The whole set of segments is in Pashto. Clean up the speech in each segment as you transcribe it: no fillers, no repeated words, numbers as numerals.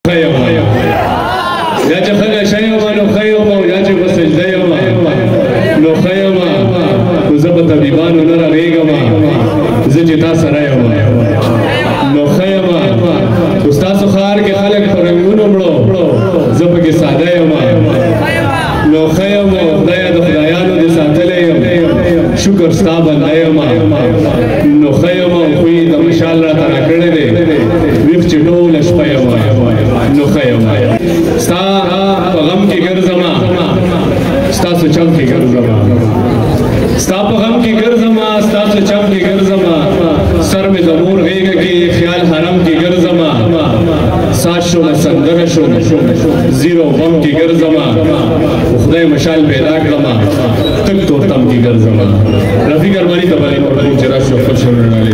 خیمه یا چې خلک شیمه نو خیمه یا چې په سجده یمه نو خیمه خو زه په طبیبانو نه رغېږم زه چې تا سره یم نو خیمه خو ستاسو ښار کې خلک په رنګونو مړو زه پکې ساده یم نو خیمه خدایه د خدایانو دې ساتلی یم شکر ستا بنده یم نو خیمه خوی د مشال راته راکړی دی ویښ چې ټوله شپه یم نو خیمه ستا په غم کې ګرځمه ستاسو چم کې ګرځمه ستا په غم کې ګرځمه ستاسو چم کې ګرځمه سر مې د مور غېږه کې خیال حرم کې ګرځمه ساز شومه سندره شومه زیرو غم کې ګرځمه خدای مشال پیدا کړمه تک تورتم کې ګرځمه رفیق ارماني ته باندې ورته چې راشي خپل شعر ډالې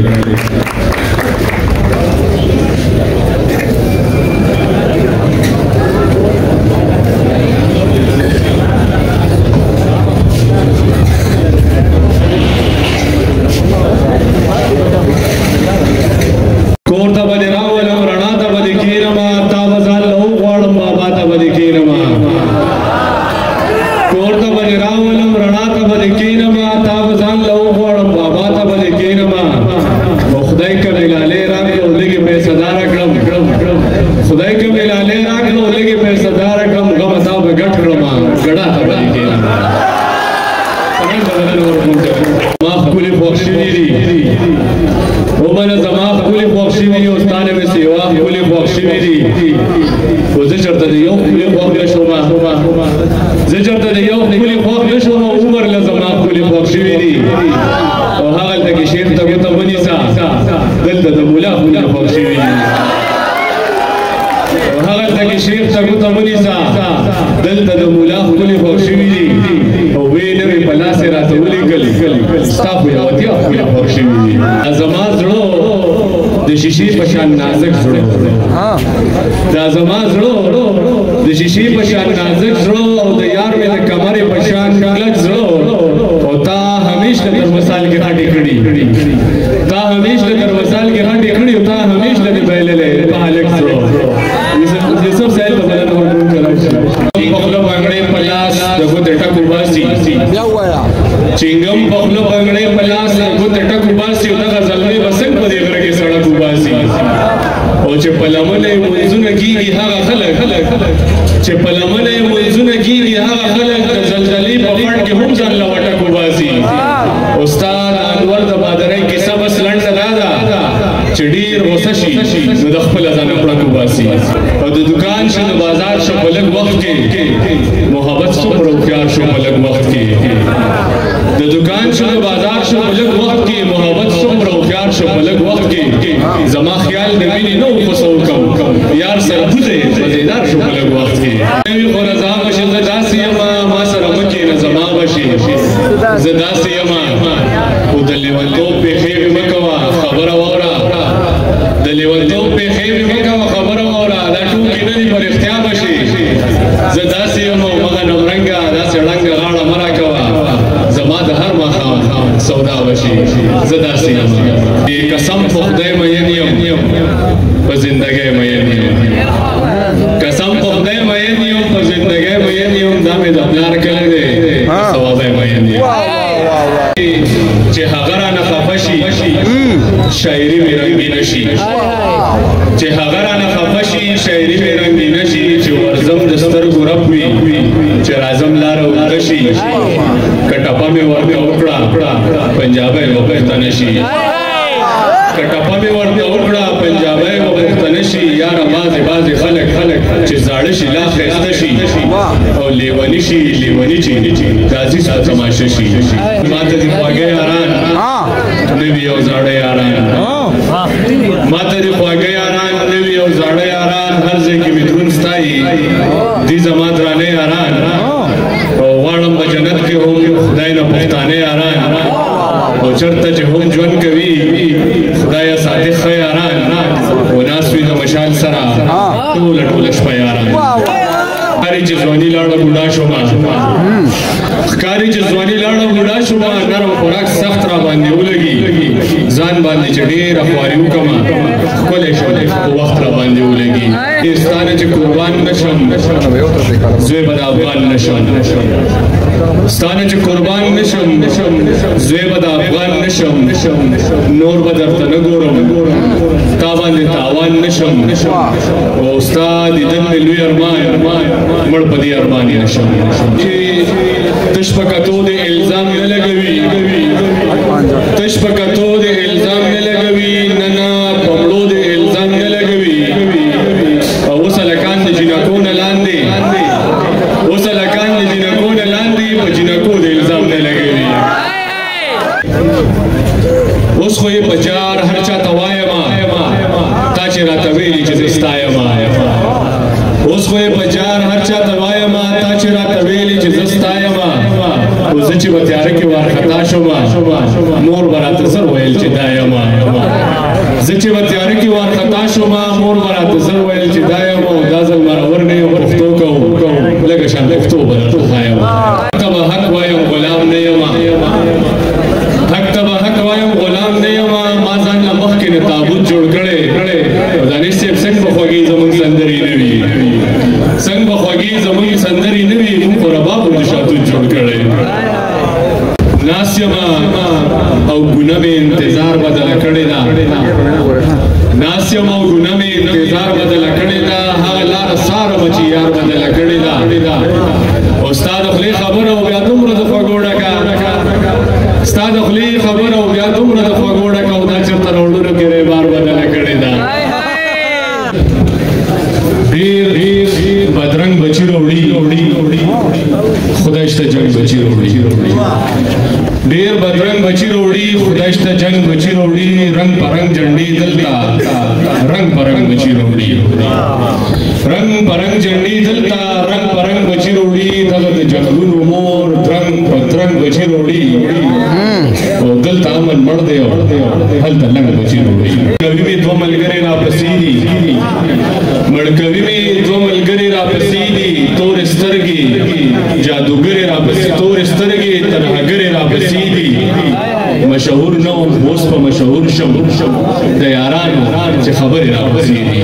ښکاري چې ځواني لاړه بوډا شومه نرم خوراک سخت را باندې ولګي ځان باندې چې ډېره خواري وکړمه ښکلی شولې په وخت را باندې ولګي ستانه چې قربان نشم زوی به د افغان نشم ستانه چې قربان نشم زوی به د افغان نشم نور به درته نه ګورم تا باندې تاوان نشم او ستا دیدن مې لوی ارمان مړ په دې ارمان نشم چې تش په کتو د الزام نه لګوي تش په کتو د الزام نه لګوي نه نه پمړو د الزام نه لګوي او وسلکان د جنکو نه لاندې وسلکان د جنکو نه لاندې په جنکو د الزام نه لګوي اوس خو یې په جار هر چا ته وایم تا چې راته ویلي چې زه ستا یم اوس خو یې په جار هر چا ته وایم تا چې راته ویلي چې زه ستا یم خو زه چې په تیاره کې وارخطا شوم مور به راته زر ویل چې دا یم زه چې په تیاره کې وارخطا شوم مور به راته زر ویل چې دا یم او دا ځل مرور نه یم پښتو کوم لکه شان پښتو به درته ښایم ته به حق وایم غلام نه یم حق ته به حق وایم غلام نه یم ما ځان له مخکې نه تابوت جوړ کړی او دانش صاحب څنګه به خوږې زموږ سندرې نه وي څنګه به خوږې زموږ سندرې نه وي موږ خو رباب هم د شاتوت جوړ کړی ناست یم او ګونه مې انتظار بدله کړې ده ناست یم او ګونه مې انتظار بدله کړې ده هغه لاره ساره به چې یار بدله کړې ده او ستا د خولې خبره او بیا دومره د خوږو ډکه ستا د خولې خبره او بیا دومره د خوږو ډکه او دا چېرته روډونو کې بار بدله کړې ده ډېر بدرنګ بچي راوړي خدای شته جنګ بچي راوړي ډېر بدرنګ بچي راوړي خدای شته جنګ بچي راوړي رنګ پرنګ جنډې دلته رنګ پرنګ بچي راوړي رنګ پرنګ جنډې دلته رنګ پرنګ بچي راوړي دغه د جنګونو مور درنګ بدرنګ بچي راوړي او دلته امن مړ دی هلته لنګ بچي راوړي کوي مې دوه ملګري راپسې دي مړکوي مې دوه ملګري راپسې دي تورې سترګې جادوګرې راپسې تورې سترګې ترهګرې راپسې دي مشهور نه اوس په مشهور شم د یارانو چې خبرې راپسې دي